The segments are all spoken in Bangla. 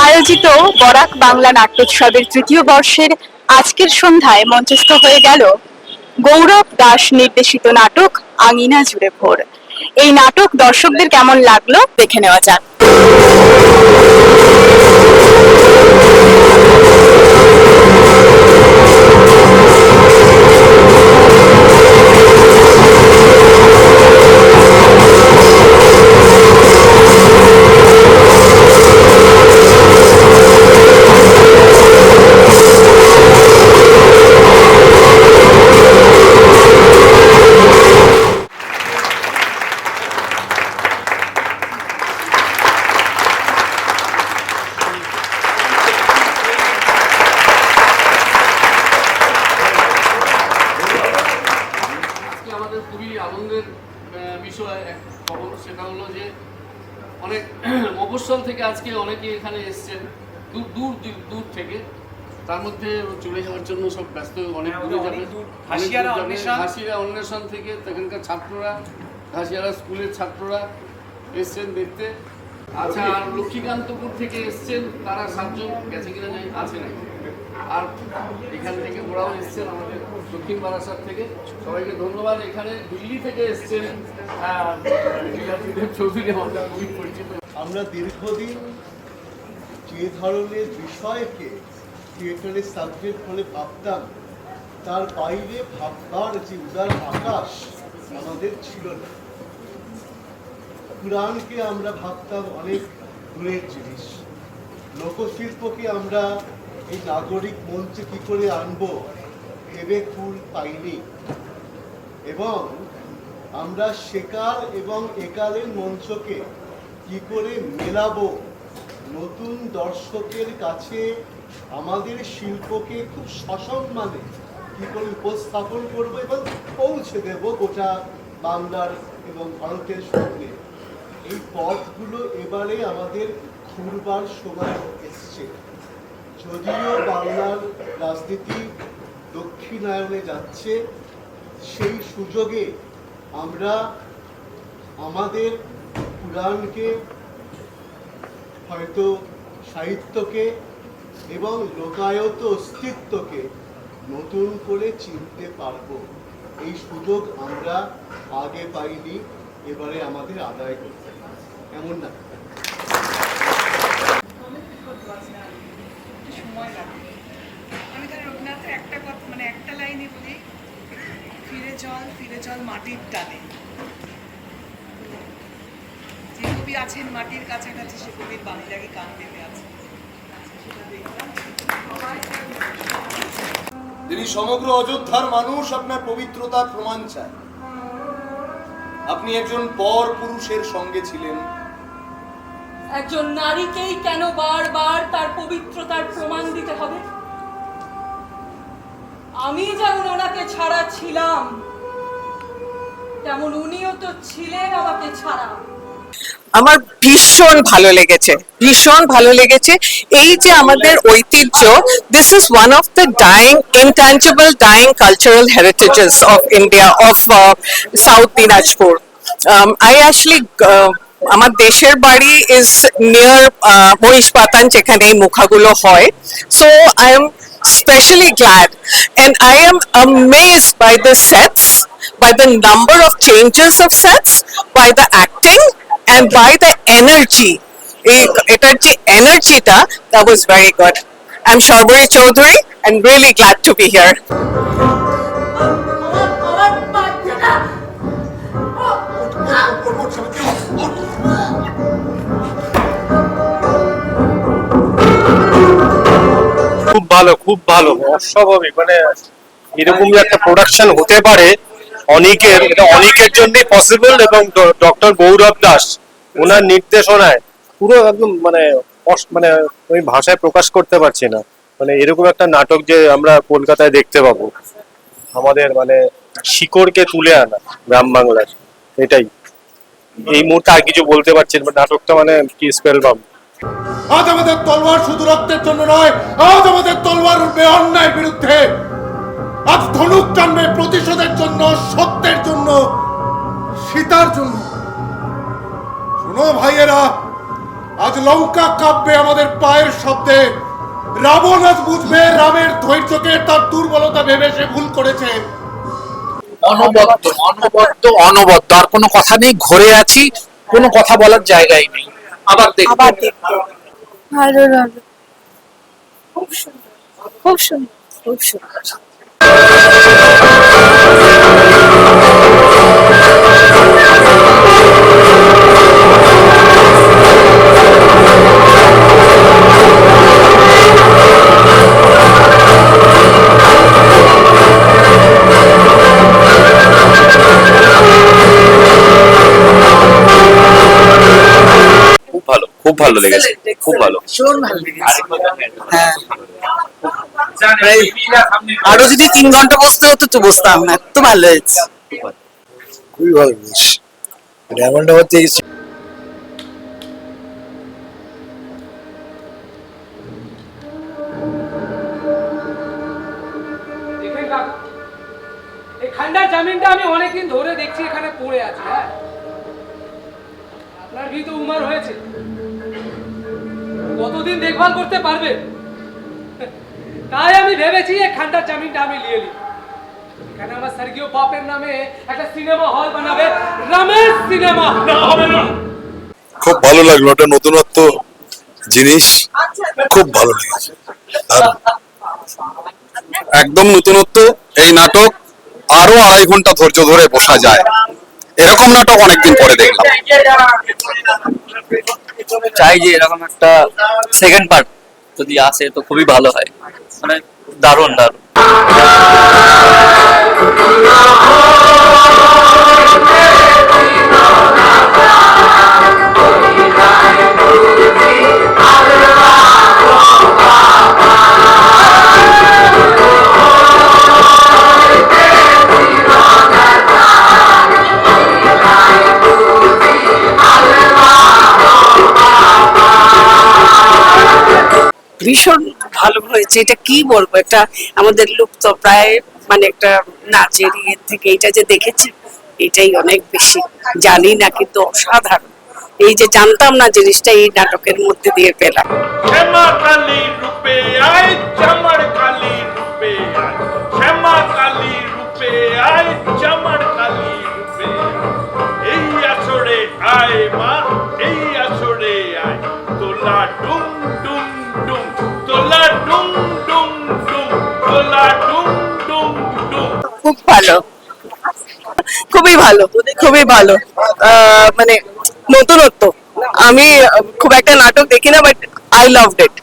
আয়োজিত বরাক বাংলা নাট্যোৎসবের তৃতীয় বর্ষের আজকের সন্ধ্যায় মঞ্চস্থ হয়ে গেল গৌরব দাস নির্দেশিত নাটক আঙিনা জুড়ে ভোর। এই নাটক দর্শকদের কেমন লাগলো দেখে নেওয়া যাক। আনন্দের বিষয় এক খবর, সেটা হলো যে অনেক মফস্বল থেকে আজকে অনেকে এখানে এসছেন দূর দূর থেকে। তার মধ্যে চলে যাওয়ার জন্য সব ব্যস্ত, অনেক দূরে যাবে। ঘাসিয়া অন্বেষণ থেকে এখানকার ছাত্ররা, ঘাসিয়ারা স্কুলের ছাত্ররা এসছেন দেখতে। আচ্ছা, আর লক্ষ্মীকান্তপুর থেকে এসছেন, তারা 7 জন গেছে কিনা জানি, আছে নাকি। আর এখান থেকে ওরাও এসছেন আমাদের দক্ষিণ বারাসাত থেকে। সবাইকে ধন্যবাদ। এখানে দিল্লি থেকে এসছেন চৌধুরী, আমাদের খুবই পরিচিত। আমরা দীর্ঘদিন যে ধরনের বিষয়কে থিয়েটারের সাবজেক্ট বলে ভাবতাম, তার বাইরে ভাববার যে উদার আকাশ আমাদের ছিল না। পুরাণকে আমরা ভাবতাম অনেক দূরের জিনিস, লোকশিল্পকে আমরা এই নাগরিক মঞ্চে কি করে আনবো ভেবে কুল পাইনি, এবং আমরা সেকাল এবং একালের মঞ্চকে কি করে মেলাবো, নতুন দর্শকের কাছে আমাদের শিল্পকে খুব সসম্মানে কি করে উপস্থাপন করবো এবং পৌঁছে দেব গোটা বাংলার এবং ভারতের সঙ্গে। এই পথগুলো এবারে আমাদের ঘুরবার সময় এসছে। যদিও বাংলার রাজনীতি দক্ষিণায়নে যাচ্ছে, সেই সুযোগে আমরা আমাদের পুরাণকে, হয়তো সাহিত্যকে এবং লোকায়ত অস্তিত্বকে নতুন করে চিনতে পারবো। এই সুযোগ আমরা আগে পাইনি, এবারে আমাদের আদায় করতে হবে, এমন না? একটা কথা, মানে একটা লাইনে বলি, ফিরে চল মাটির টানে। যে কবি আছেন মাটির কাছাকাছি, সে কবির বাণী লাগে কান পেতে আছে। তিনি সমগ্র অযোধ্যার মানুষ আপনার পবিত্রতার প্রমাণ চায়। আপনি একজন পর পুরুষের সঙ্গে ছিলেন। একজন নারীকেই কেন বারবার তার পবিত্রতার প্রমাণ দিতে হবে? আমি যেমন ওনাকে ছাড়া ছিলাম, তেমন উনিও তো ছিলেন আমাকে ছাড়া। আমার ভীষণ ভালো লেগেছে এই যে আমাদের ঐতিহ্য। This is one of the intangible dying cultural heritages of India, of South Dinajpur. I actually, আমার দেশের বাড়ি ইজ নিয়ার মহিষপাতান, যেখানে এই মুখাগুলো হয়। So I am especially glad, and I am amazed by the sets, by the number of changes of sets, by the acting, and by the energy. Etar je energy ta, that was very good. I'm Sharbari Chaudhary and really glad to be here. খুব ভালো, অস্বাভাবিক। মানে এরকম একটা প্রোডাকশন হতে পারে অনেকের জন্যই পসিবল, এবং ডক্টর গৌরব দাস ওনার নির্দেশনায় পুরো একদম মানে ওই ভাষায় প্রকাশ করতে পারছি না। মানে এরকম একটা নাটক যে আমরা কলকাতায় দেখতে পাবো, আমাদের মানে শিকড়কে তুলে আনা গ্রাম বাংলার, এটাই। এই মুহূর্তে আর কিছু বলতে পারছি না, নাটকটা মানে কি স্পেল বাম। আজ আমাদের তলোয়ার শুধু রক্তের জন্য নয়, আজ আমাদের তলোয়ার উঠবে অন্যায়ের বিরুদ্ধে। আজ ধনুক টানবে প্রতিশোধের জন্য, সত্যের জন্য, সীতার জন্য। শোনো ভাইয়েরা, আজ লঙ্কা কাঁপবে আমাদের পায়ের শব্দে। রাবণ আজ বুঝবে রামের ধৈর্যকে তার দুর্বলতা ভেবে সে ভুল করেছে। অনবদ্য অনবদ্য অনবদ্য, আর কোনো কথা নেই, ঘরে আছি, কোনো কথা বলার জায়গাই নেই। আবার দেখবো। ভালো লাগলো, খুব সুন্দর, খুব সুন্দর, খুব সুন্দর। খুব ভালো লেগেছে, খুব ভালো। ভীষণ ভালো লেগেছে। হ্যাঁ, আরো যদি 3 ঘন্টা বসতে হতো তো বসতাম না, এত ভালো হয়েছে। খুবই ভালো লেগেছে। ডায়মন্ড হারবার থেকে দেখেন কাকু, এই খান্ডার জামিনটা আমি অনেকদিন ধরে দেখছি এখানে পড়ে আছে। হ্যাঁ, আপনার ভি তো উমার হয়েছে, কতদিন দেখভাল করতে পারবে? তাই আমি ভেবেছি এই খান্ডার জামিনটা আমি নিয়ে নিই। এখানে আমার স্বর্গীয় বাপের নামে একটা সিনেমা হল বানাবে, রমেশ সিনেমা। না, হবে না। খুব ভালো লাগলো, একটা নতুনত্ব জিনিস, খুব ভালো লেগেছে। একদম নতুনত্ব এই নাটক, আরো 2.5 ঘন্টা ধৈর্য ধরে বসা যায়। এরকম নাটক অনেকদিন পরে দেখলাম। চাই যে এরকম একটা সেকেন্ড পার্ট যদি আসে তো খুবই ভালো হয়, মানে দারুণ দারুণ। ভীষণ ভালো হয়েছে। এটা কি বলবো, একটা আমাদের লুপ্ত প্রায় মানে একটা নাচের ইয়ে থেকে এটা যে দেখেছি, এটাই অনেক বেশি। জানি না কিন্তু অসাধারণ। এই যে জানতাম না জিনিসটা, এই নাটকের মধ্যে দিয়ে পেলাম। শ্যামা কালী রূপে আয়, চামার কালী রূপে আয়, শ্যামা কালী রূপে আয়, চামার কালী রূপে আয়। এই আসরে আয় মা, এই আসরে আয়, তোলা ডুম ডুম ডুম, তোলা ডুম ডুম ডুম, তোলা ডুম ডুম ডুম। খুব ভালো, খুবই ভালো, খুবই ভালো। মানে নতুনত্ব। আমি খুব একটা নাটক দেখি না, বাট আই লাভড ইট।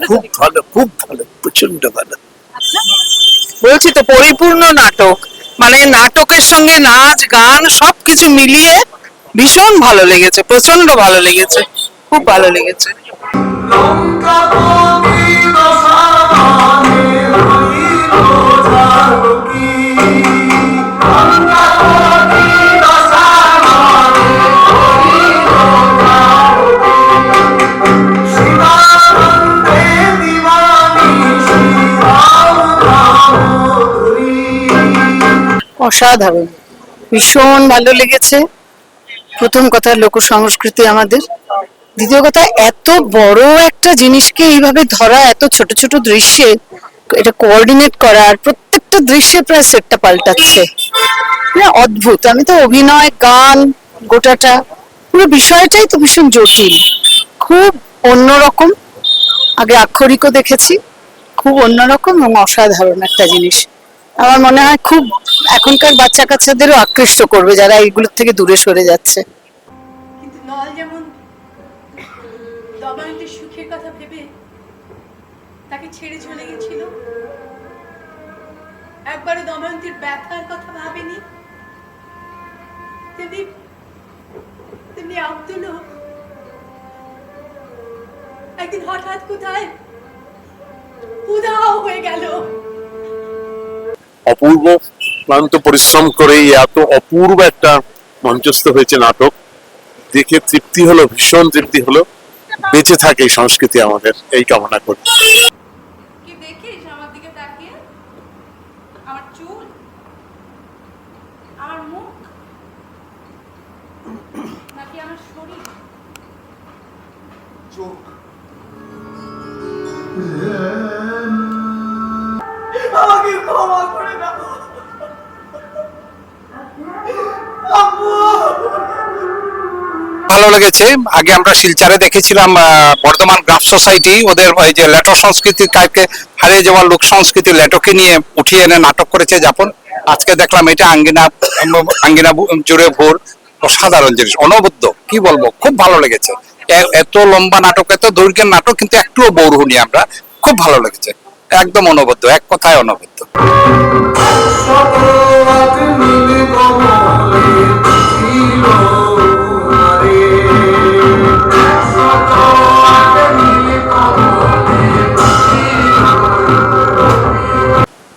খুব ভালো, খুব ভালো, প্রচন্ড ভালো। বলছি তো পরিপূর্ণ নাটক, মানে নাটকের সঙ্গে নাচ গান সবকিছু মিলিয়ে ভীষণ ভালো লেগেছে, প্রচন্ড ভালো লেগেছে, খুব ভালো লেগেছে। অসাধারণ, ভীষণ ভালো লেগেছে। প্রথম কথা লোক সংস্কৃতি আমাদের, দ্বিতীয় কথা এত বড় একটা জিনিসকে এইভাবে ধরা, এত ছোট ছোট দৃশ্যে এটা কোঅর্ডিনেট করা, আর প্রত্যেকটা দৃশ্যে প্রায় সেটটা পাল্টাচ্ছে, মানে অদ্ভুত। আমি তো অভিনয়, গান, গোটাটা পুরো বিষয়টাই তো ভীষণ জটিল, খুব অন্যরকম। আগে আক্ষরিকও দেখেছি, খুব অন্যরকম এবং অসাধারণ একটা জিনিস। আমার মনে হয় খুব এখনকার বাচ্চা কাচ্চাদেরও আকৃষ্ট করবে যারা এইগুলোর থেকে দূরে সরে যাচ্ছে। কিন্তু নল যেমন দময়ন্তীর সুখের কথা ভেবে তাকে ছেড়ে চলে গেছিল, একবারও দময়ন্তীর ব্যথার কথা ভাবেনি, তেমনি তেমনি আব্দুলও। একদিন হঠাৎ কোথায় উধাও হয়ে গেল। অপূর্ব ক্লান্ত পরিশ্রম করে এত অপূর্ব একটা মঞ্চস্থ হয়েছে নাটক, দেখে তৃপ্তি হলো, ভীষণ তৃপ্তি হলো। বেঁচে থাকে এই সংস্কৃতি আমাদের, এই কামনা করি। কি দেখিস আমার দিকে তাকিয়ে? আমার চুল, আমার মুখ, নাকি আমার শরীর? চোখ। আমাকে ক্ষমা করে দাও আম্মু। ভালো লেগেছে। আগে আমরা শিলচরে দেখেছিলাম বর্ধমান গ্রাফ সোসাইটি, ওদের ওই যে লেটো সংস্কৃতির কাকে হারিয়ে যাওয়া লোক সংস্কৃতি লেটোকে নিয়ে উঠিয়ে এনে নাটক করেছে যাপন। আজকে দেখলাম এটা আঙ্গিনা আঙ্গিনা জুড়ে ভোর, অসাধারণ জিনিস, অনবদ্য, কি বলবো, খুব ভালো লেগেছে। এত লম্বা নাটক, এত দৈর্ঘ্যের নাটক, কিন্তু একটুও বোর হইনি আমরা, খুব ভালো লেগেছে, একদম অনবদ্য, এক কথায় অনবদ্য।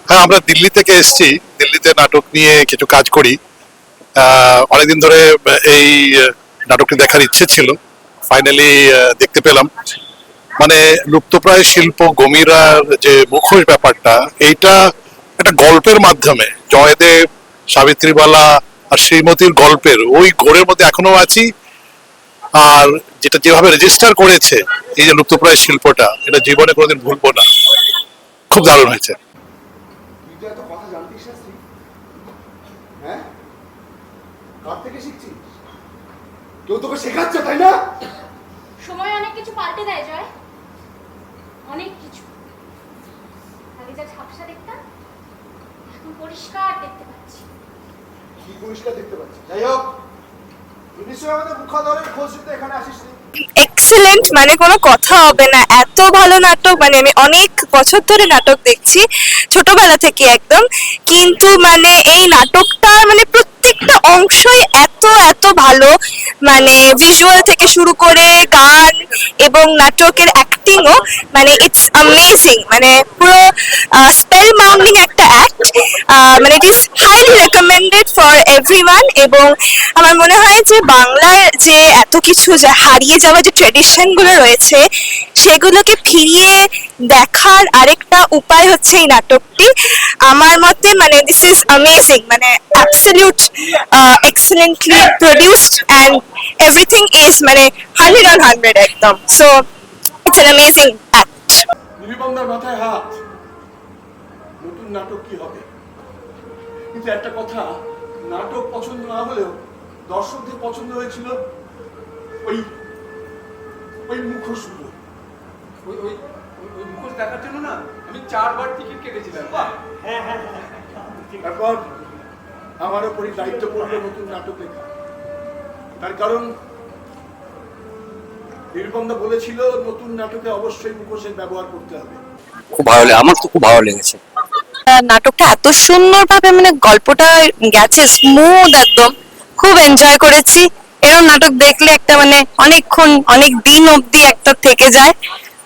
হ্যাঁ, আমরা দিল্লি থেকে এসেছি, দিল্লিতে নাটক নিয়ে কিছু কাজ করি। অনেকদিন ধরে এই নাটকটি দেখার ইচ্ছে ছিল, ফাইনালি দেখতে পেলাম। মানে লুপ্তপ্রায় শিল্প গমিরার যে মুখোশ ব্যাপারটা, এইটা একটা গল্পের মাধ্যমে জয়দেব, সাবিত্রীবালা আর শ্রীমতীর গল্পের ওই ঘোরের মধ্যে এখনো আছি। আর যেটা যেভাবে রেজিস্টার করেছে এই যে লুপ্তপ্রায় শিল্পটা, এটা জীবনে কোনোদিন ভুলবো না, খুব দারুণ হয়েছে। এত কথা জানতিস না তুই? হ্যাঁ, কার থেকে শিখছিস? কেউ তোকে শেখাচ্ছে, তাই না? সময় অনেক কিছু পাল্টে দেয় জয়, অনেক কিছু। আগে যা ঝাপসা দেখতাম, এখন পরিষ্কার দেখতে পাচ্ছি। কি পরিষ্কার দেখতে পাচ্ছি? যাই হোক, তুই নিশ্চয়ই আমাদের মুখাদরের খোঁজ নিতে এখানে আসিস নি। এক্সেলেন্ট, মানে কোনো কথা হবে না, এত ভালো নাটক। মানে আমি অনেক বছর ধরে নাটক দেখছি, ছোটবেলা থেকে একদম, কিন্তু মানে এই নাটকটা মানে প্রত্যেকটা অংশই এত এত ভালো। মানে ভিজুয়াল থেকে শুরু করে গান এবং নাটকের অ্যাক্টিংও, মানে ইটস অ্যামেজিং, মানে পুরো স্পেল মাউন্ডিং একটা অ্যাক্ট। মানে it is highly recommended for everyone. এবং আমার মনে হয় যে বাংলার যে এত কিছু যা হারিয়ে যাওয়া যে ট্রেডিশন গুলো রয়েছে, সেগুলোকে ফিরিয়ে দেখার আরেকটা উপায় হচ্ছে এই নাটকটি আমার মতে। মানে দিস ইজ অ্যামেজিং, মানে absolute excellently produced and everything is মানে 100/100 একদম। So it's an amazing act. নির্বন্ধার মাথায় হাত। নতুন নাটক কি হবে? কিন্তু একটা কথা, নাটক পছন্দ না হলেও দর্শকদের পছন্দ হয়েছিল ওই ওই মুখোশগুলো। ওই ওই ওই মুখোশ দেখার জন্য না আমি 4 বার টিকিট কেটেছিলাম। হ্যাঁ হ্যাঁ, তারপর আমার উপরই দায়িত্ব পড়লো নতুন নাটক লেখা। তার কারণ নির্বন্ধ বলেছিল নতুন নাটকে অবশ্যই মুখোশের ব্যবহার করতে হবে। খুব ভালো লাগে, আমার তো খুব ভালো লেগেছে। নাটকটা এত সুন্দরভাবে মানে গল্পটা গেছে স্মুথ একদম, খুব এনজয় করেছি। এরকম নাটক দেখলে একটা মানে অনেকক্ষণ অনেক দিন অবধি একটা থেকে যায়,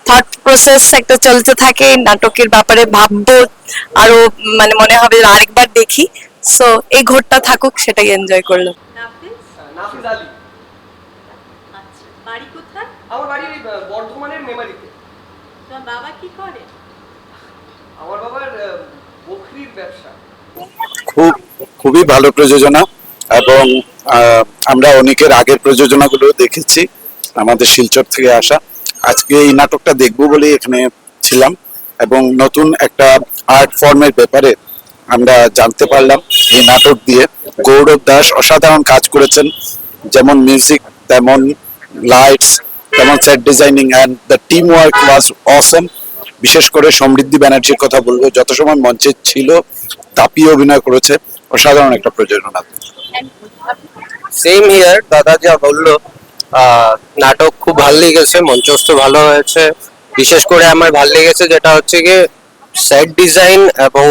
থট প্রসেস একটা চলতে থাকে, নাটকের ব্যাপারে ভাববো আরো, মানে মনে হবে আরেকবার দেখি। সো এই ঘোরটা থাকুক, সেটাই এনজয় করলাম। নাফিজ আলী। আচ্ছা, বাড়ি কোথায়? আমার বাড়ি ওই বর্ধমানের মেমারিতে। তোমার বাবা কি করে? আমার বাবার বকরির ব্যবসা। খুবই ভালো প্রযোজনা, এবং আমরা অনেকের আগের প্রযোজনাগুলো দেখেছি আমাদের শিলচর থেকে আসা। আজকে এই নাটকটা দেখবো বলে এখানে ছিলাম, এবং নতুন একটা আর্ট ফর্মের ব্যাপারে আমরা জানতে পারলাম এই নাটক দিয়ে। গৌরব দাস অসাধারণ কাজ করেছেন, যেমন মিউজিক, তেমন লাইটস, তেমন set designing, and the teamwork was awesome. বিশেষ করে সমৃদ্ধি ব্যানার্জির কথা বলবো, যত সময় মঞ্চে ছিল তাপিয়ে অভিনয় করেছে, অসাধারণ একটা প্রযোজনা। সেম হিয়ার, দাদা যা বললো, নাটক খুব ভালো লেগেছে, মঞ্চস্থ ভালো হয়েছে। বিশেষ করে আমার ভালো লেগেছে যেটা হচ্ছে গিয়ে সেট ডিজাইন, এবং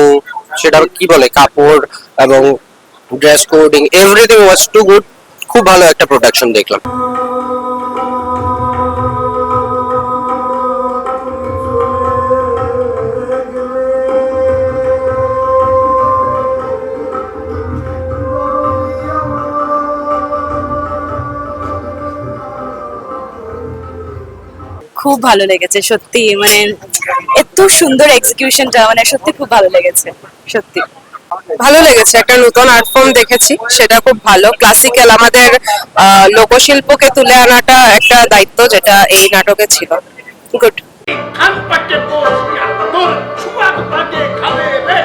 সেটা কি বলে কাপড় এবং dress coding, everything was too good. খুব ভালো একটা প্রোডাকশন দেখলাম। খুব ভালো লেগেছে সত্যি, মানে এত সুন্দর এক্সিকিউশনটা, মানে সত্যি খুব ভালো লেগেছে সত্যি। ভালো লেগেছে, একটা নতুন আর্ট ফর্ম দেখেছি, সেটা খুব ভালো। ক্লাসিক্যাল আমাদের লোকশিল্পকে তুলে আনাটা একটা দায়িত্ব, যেটা এই নাটকে ছিল। গুড। খান পাটে বসিয়া তোর সুয়াদ বাগে খালে রে